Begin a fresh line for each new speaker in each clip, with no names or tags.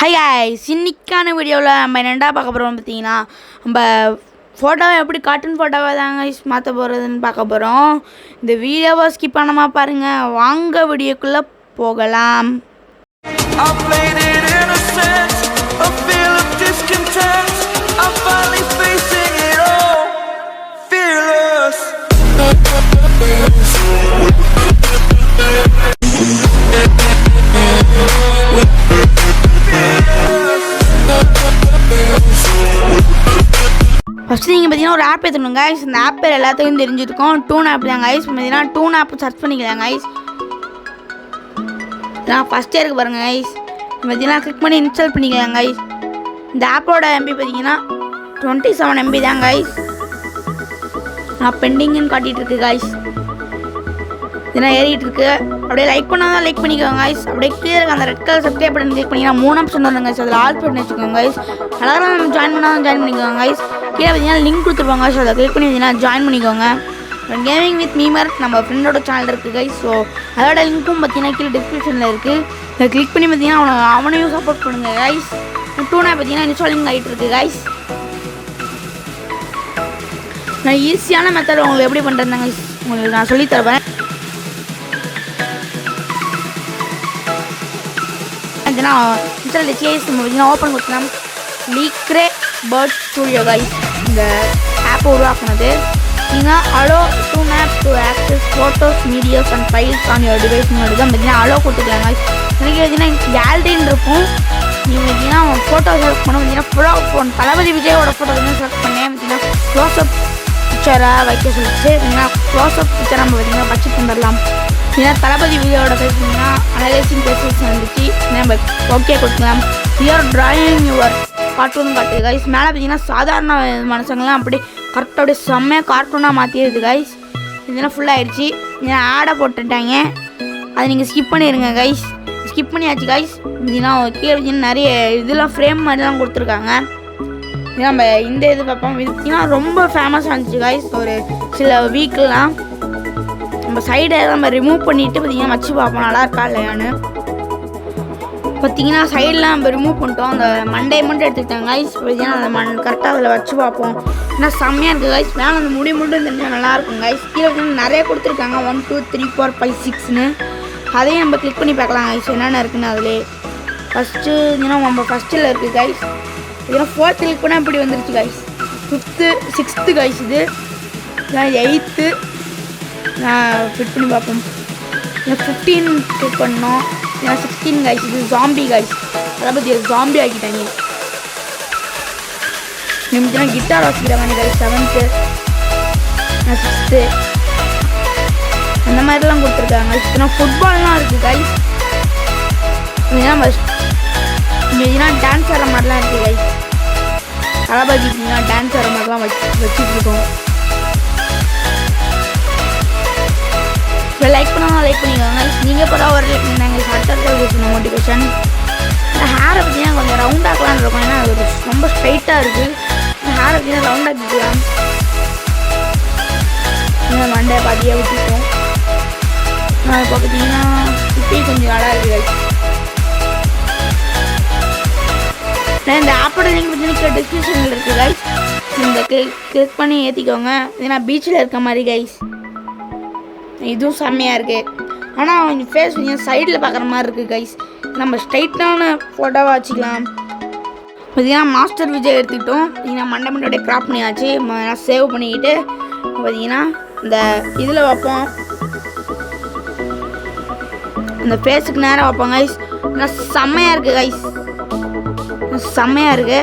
High guys இன்னைக்கான வீடியோவில் நம்ம என்னடா பார்க்க போகிறோம் பார்த்தீங்கன்னா நம்ம ஃபோட்டோவை எப்படி கார்ட்டூன் ஃபோட்டோவை தாங்க மாற்ற போகிறதுன்னு பார்க்க போகிறோம். இந்த வீடியோவை ஸ்கிப் பண்ணாமல் பாருங்கள். வாங்க வீடியோக்குள்ளே போகலாம். ஃபஸ்ட்டு நீங்கள் பார்த்தீங்கன்னா ஒரு ஆப் ஏற்றணும் கைஸ். இந்த ஆப் பேர் எல்லாத்துக்கும் தெரிஞ்சிருக்கும். டூன் ஆப் தான் கைஸ். பார்த்தீங்கன்னா டூன் ஆப் சர்ச் பண்ணிக்கலாம் கைஸ். நான் ஃபஸ்ட்டே இருக்கு பாருங்கள் கைஸ். பார்த்தீங்கன்னா கிளிக் பண்ணி இன்ஸ்டால் பண்ணிக்கலாம் கைஸ். இந்த ஆப்போட எம்பி பார்த்தீங்கன்னா 27 MB தான் கைஸ். நான் பெண்டிங்னு காட்டிகிட்டு இருக்கு கைஸ். இதெல்லாம் ஏறிட்டு இருக்கு. அப்படியே லைக் பண்ணாதான் லைக் பண்ணிக்கோங்க கைஸ். அப்படியே கீழே இருக்க அந்த ரெட் கலர் சப்ஸ்கிரைப் பண்ணி கிளிக் பண்ணிங்கன்னா 3 ஆப்ஷன் வருங்க கைஸ். அதில் ஆல் பண்ணி வச்சுக்கோங்க கைஸ். அழகாக நம்ம ஜாயின் பண்ணாதான் ஜாயின் பண்ணிக்கோங்க கைஸ். கீழே பார்த்தீங்கன்னா லிங்க் கொடுத்துருவாங்க ஸோ அதை கிளிக் பண்ணி பார்த்தீங்கன்னா ஜாயின் பண்ணிக்கோங்க. கேமிங் வித் மீமர் நம்ம ஃப்ரெண்டோட சேனல் இருக்குது கைஸ். ஸோ அதோட லிங்க்கும் பார்த்தீங்கன்னா கீழே டிஸ்கிரிப்ஷனில் இருக்குது. அதை கிளிக் பண்ணி பார்த்தீங்கன்னா அவனையும் சப்போர்ட் பண்ணுங்கள் கைஸ். டூனா பார்த்தீங்கன்னா இன்ஸ்டாலிங் ஆகிட்டு இருக்குது கைஸ். நான் ஈஸியான மெத்தட் உங்களுக்கு எப்படி பண்ணுறேன் கைஸ் உங்களுக்கு நான் சொல்லித்தருவேன். இன்ஸ்டால் சேஸ் நம்ம பார்த்தீங்கன்னா ஓப்பன் கொடுத்தலாம். லீக்ரே பேர்ட் ஸ்டூடியோ கைஸ் இந்த ஆப்பை உருவாக்குனது. நீங்கள் allow Toon app to access photos videos and files on your device தான் பார்த்தீங்கன்னா அலோ கொடுத்துக்கலாம் கைஸ். எனக்கு பார்த்தீங்கன்னா கேலரின்னு இருக்கும். நீங்கள் பார்த்தீங்கன்னா ஃபோட்டோ செலக்ட் பண்ண பார்த்தீங்கன்னா ஃபோன் தளபதி விஜயோட ஃபோட்டோ வந்து செலக்ட் பண்ணேன். பார்த்தீங்கன்னா க்ளோஸ்அப் பிக்சராக வைக்க சொல்லிச்சு. பார்த்தீங்கன்னா க்ளோஸ்அப் பிக்சர் நம்ம பார்த்தீங்கன்னா வச்சு தந்துடலாம். ஏன்னா தளபதி வீடியோட பேசுனீங்கன்னா அனலைசிங் பேசஸ் வந்துச்சு. நம்ம ஓகே கொடுக்கலாம். யுவர் டிராயிங் யுவர் கார்ட்டூன் காட்டுது கைஸ். மேலே பார்த்தீங்கன்னா சாதாரண மனுஷங்கள்லாம் அப்படி கரெக்டாக அப்படியே செம்மையாக கார்ட்டூனாக மாற்றிடுது கைஸ். இதெல்லாம் ஃபுல்லாகிடுச்சு. இதெல்லாம் ஆடை போட்டுட்டாங்க. அதை நீங்கள் ஸ்கிப் பண்ணிடுங்க கைஸ். ஸ்கிப் பண்ணியாச்சு கைஸ். இதெல்லாம் கீழே பார்த்தீங்கன்னா நிறைய இதெல்லாம் ஃப்ரேம் மாதிரிலாம் கொடுத்துருக்காங்க. இதெல்லாம் நம்ம இந்த இது பார்ப்போம். இது பார்த்தீங்கன்னா ரொம்ப ஃபேமஸாக இருந்துச்சு கைஸ். ஒரு சில வீக்கெலாம் நம்ம சைடை நம்ம ரிமூவ் பண்ணிவிட்டு பார்த்தீங்கன்னா வச்சு பார்ப்போம் நல்லா இருக்கா இல்லையான்னு. பார்த்தீங்கன்னா சைடெலாம் நம்ம ரிமூவ் பண்ணிட்டோம். அந்த மண்டே மட்டும் எடுத்துக்கிட்டாங்க கைஸ். பார்த்தீங்கன்னா அந்த கரெக்டாக அதில் வச்சு பார்ப்போம். ஏன்னா செம்மையாக இருக்குது கைஸ். மேலே அந்த முடி மட்டும் தெரிஞ்சால் நல்லாயிருக்கும் கைஸ். கீழே வந்து நிறைய கொடுத்துருக்காங்க 1 2 3 4 5 6ன்னு. அதையும் நம்ம கிளிக் பண்ணி பார்க்கலாம் கைஸ் என்னென்ன இருக்குன்னு. அதிலே ஃபஸ்ட்டு பார்த்தீங்கன்னா நம்ம ஃபஸ்ட்டில் இருக்குது கைஸ். இதெல்லாம் 4th கிளிக் பண்ணால் இப்படி வந்துருச்சு கைஸ். 5th 6th guys. இது 8th நான் ஃபிட் பண்ணி பார்ப்போம். 15 கிளிக் பண்ணோம். 16 கைஸ். இது ஜாம்பி கைஸ். அதை பற்றி ஜாம்பி ஆக்கிட்டாங்க. நிமிஷம் கிட்டார் வாசிக்கிற மாதிரி கைஸ். 7th 6th அந்த மாதிரிலாம் கொடுத்துருக்காங்க. இப்போ ஃபுட்பால்லாம் இருக்குது கைஸ். இதுனா டான்ஸ் ஆடுற மாதிரிலாம் இருக்குது கைஸ். தளபதி டான்ஸ் ஆடுற மாதிரிலாம் வச்சுட்ருக்கோம். இப்போ லைக் பண்ணால் லைக் பண்ணிக்கோங்க. நீங்கள் இப்போ தான் ஒரு லைக் பண்ணாங்க சட்டத்தில் மோட்டிவேஷன். இந்த ஹேரை பார்த்தீங்கன்னா கொஞ்சம் ரவுண்டாக்கலான்னு இருக்கும். ஏன்னா அது ரொம்ப ஸ்ட்ரைட்டாக இருக்குது. இந்த ஹேரை பார்த்தீங்கன்னா ரவுண்டாக்கிக்கலாம். இந்த மண்டை பாதியாக விட்டுட்டோம். இப்போ பார்த்தீங்கன்னா இப்போயும் கொஞ்சம் நல்லா இருக்குது. இந்த ஆப்போட லிங்க் பார்த்தீங்கன்னா டிஸ்கிரிப்ஷனில் இருக்குது கைஸ். இந்த கிளிக் பண்ணி ஏற்றிக்கோங்க. ஏன்னா பீச்சில் இருக்க மாதிரி கைஸ். இதுவும் செம்மையாக இருக்குது. ஆனால் கொஞ்சம் ஃபேஸ் பார்த்தீங்கன்னா சைடில் பார்க்குற மாதிரி இருக்குது கைஸ். நம்ம ஸ்ட்ரைட்டான ஃபோட்டோவாக வச்சுக்கலாம். பார்த்தீங்கன்னா மாஸ்டர் விஜய் எடுத்துக்கிட்டோம். பார்த்தீங்கன்னா மண்டபத்தோடைய கிராப் பண்ணியாச்சு. சேவ் பண்ணிக்கிட்டு பார்த்தீங்கன்னா இந்த இதில் வைப்போம். இந்த ஃபேஸுக்கு நேரம் வைப்போம் கைஸ். ஆனால் செம்மையாக இருக்குது கைஸ். செம்மையாக இருக்குது.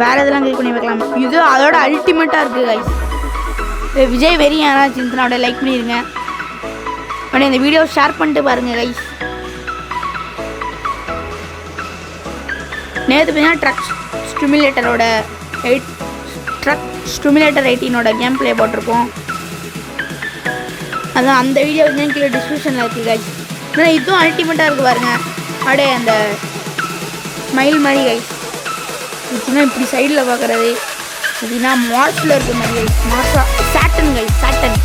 வேறு இதெல்லாம் கிளிக் பண்ணி வைக்கலாம். இது அதோட அல்டிமேட்டாக இருக்குது கைஸ். விஜய் வெறி யாராச்சும் இருந்துச்சுன்னா அப்படியே லைக் பண்ணிடுங்க. அப்படியே இந்த வீடியோ ஷேர் பண்ணிட்டு பாருங்கள் கைஸ். நேற்று பார்த்தீங்கன்னா ட்ரக் ஸ்டிமுலேட்டர் 18 கேம் பிளே போட்டிருப்போம். அதான் அந்த வீடியோ வந்து கீழே டிஸ்கிரிப்ஷனில் இருக்குது கைஸ். ஆனால் இதுவும் அல்டிமேட்டாக இருக்குது பாருங்க. அப்படியே அந்த ஸ்மைல் மாதிரி கைஸ். இதுனா இப்படி சைடில் பார்க்குறது அப்படின்னா மார்ஸில் இருக்க மாதிரி கைஸ். மார்ஸா சாட்டன் கைஸ். சாட்டன்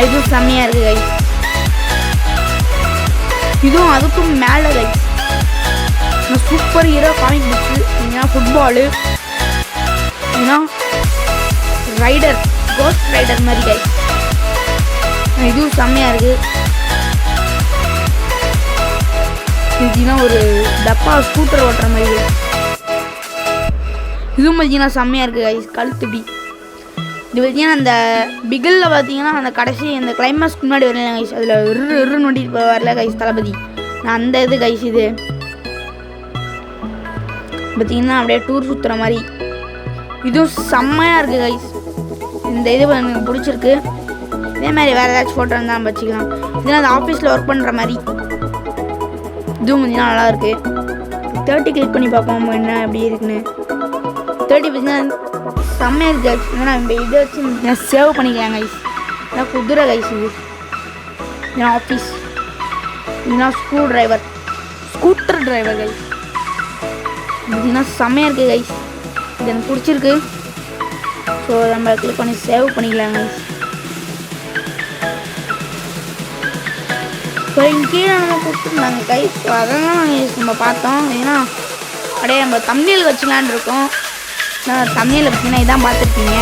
இதுவும் செம்மையாக இருக்குது கைஸ். இதுவும் அதுக்கும் மேலே guys super hero comic books, இல்லைன்னா ஃபுட்பாலு, இல்லைன்னா ரைடர், கோஸ்ட் ரைடர் மாதிரி கைஸ். இதுவும் செம்மையாக இருக்குது. இதுனா ஒரு டப்பா ஸ்கூட்டர் ஓட்டுற மாதிரி. இதுவும் பார்த்தீங்கன்னா செம்மையாக இருக்குது கைஸ். கழுத்துடி இது பார்த்தீங்கன்னா அந்த பிகிலில் பார்த்தீங்கன்னா அந்த கடைசி அந்த கிளைமேக்ஸ்க்கு முன்னாடி வரல கைஸ், அதில் நோண்டிட்டு வரல கைஸ் தளபதி. நான் அந்த இது கைஸ் இது பார்த்தீங்கன்னா அப்படியே டூர் சுற்றுற மாதிரி. இதுவும் செம்மையாக இருக்குது கைஸ். இந்த இது எனக்கு பிடிச்சிருக்கு. இதே மாதிரி வேறு ஏதாச்சும் ஃபோட்டோ இருந்தால் வச்சுக்கலாம். இதெல்லாம் அந்த ஆஃபீஸில் ஒர்க் பண்ணுற மாதிரி. இதுவும் கொஞ்சம் நல்லாயிருக்கு. 30 கிளிக் பண்ணி பார்ப்போம் என்ன எப்படி இருக்குன்னு. 30 பார்த்தீங்கன்னா செம்மையாக இருக்குது கைஸ். ஏன்னா நம்ம இதை வச்சு சேவ் பண்ணிக்கலாம் கைஸ். இதான் குதிரை கைஸ். இது ஆஃபீஸ், இதுனா ஸ்கூட்டர் டிரைவர் கைஸ். பார்த்தீங்கன்னா செம்மையாக இருக்குது கைஸ். இது எனக்கு பிடிச்சிருக்கு. ஸோ நம்ம கிளிக் பண்ணி சேவ் பண்ணிக்கலாம் கைஸ். ஸோ கீழே நம்ம கொடுத்துருந்தாங்க கைஸ். ஸோ அதெல்லாம் நம்ம பார்த்தோம். ஏன்னா அப்படியே நம்ம தமிழில் வச்சுக்கலான் இருக்கோம். தமிழில் பார்த்தீங்கன்னா இதான் பார்த்துருக்கீங்க.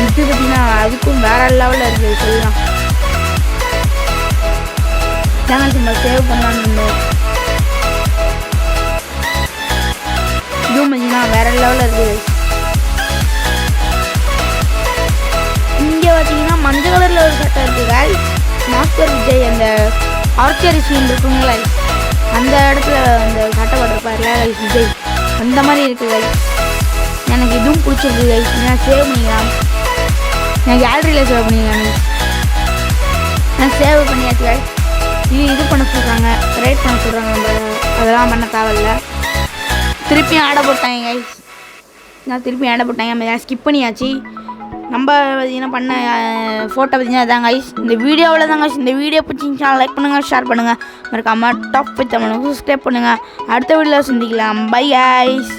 இது பார்த்தீங்கன்னா அதுக்கும் வேற லெவலில் இருக்குது. சொல்லலாம் சேனல் நம்ம சேவ் பண்ணலான்னு இருந்தோம். இதுவும் பார்த்தீங்கன்னா வேற லெவலில் இருக்குது. இங்கே பார்த்தீங்கன்னா மஞ்சள் கலரில் ஒரு சட்டை இருக்குது கைஸ். மாஸ்டர் விஜய் அந்த ஆர்ச்சரி சீன் இருக்குங்களா அந்த இடத்துல அந்த சட்டை போட்டிருப்பார்ல கைஸ் விஜய், அந்த மாதிரி இருக்குது கைஸ். எனக்கு இதுவும் பிடிச்சிருக்கு கைஸ். நான் சேவ் பண்ணிக்கலாம். நான் கேலரியில் சேவ் பண்ணிக்கலாம். நான் சேவ் பண்ணியாச்சு கைஸ். இது பண்ண சொல்கிறாங்க, ரைட் பண்ண சொல்கிறாங்க. நம்ம அதெல்லாம் பண்ண தேவையில்லை. திருப்பியும் ஆட போட்டாங்க கைஸ். நான் திருப்பியும் ஆட போட்டாங்க. நம்ம ஸ்கிப் பண்ணியாச்சு. நம்ம பார்த்தீங்கன்னா பண்ண ஃபோட்டோ பார்த்தீங்கன்னா அதான் கைஸ். இந்த வீடியோவில் தான் கைஸ். இந்த வீடியோ பிடிச்சிருந்துச்சா லைக் பண்ணுங்கள், ஷேர் பண்ணுங்கள், மறக்காமல் டாப் 5 சப்ஸ்கிரைப் பண்ணுங்கள். அடுத்த வீடியோவில் சந்திக்கலாம். Bye guys.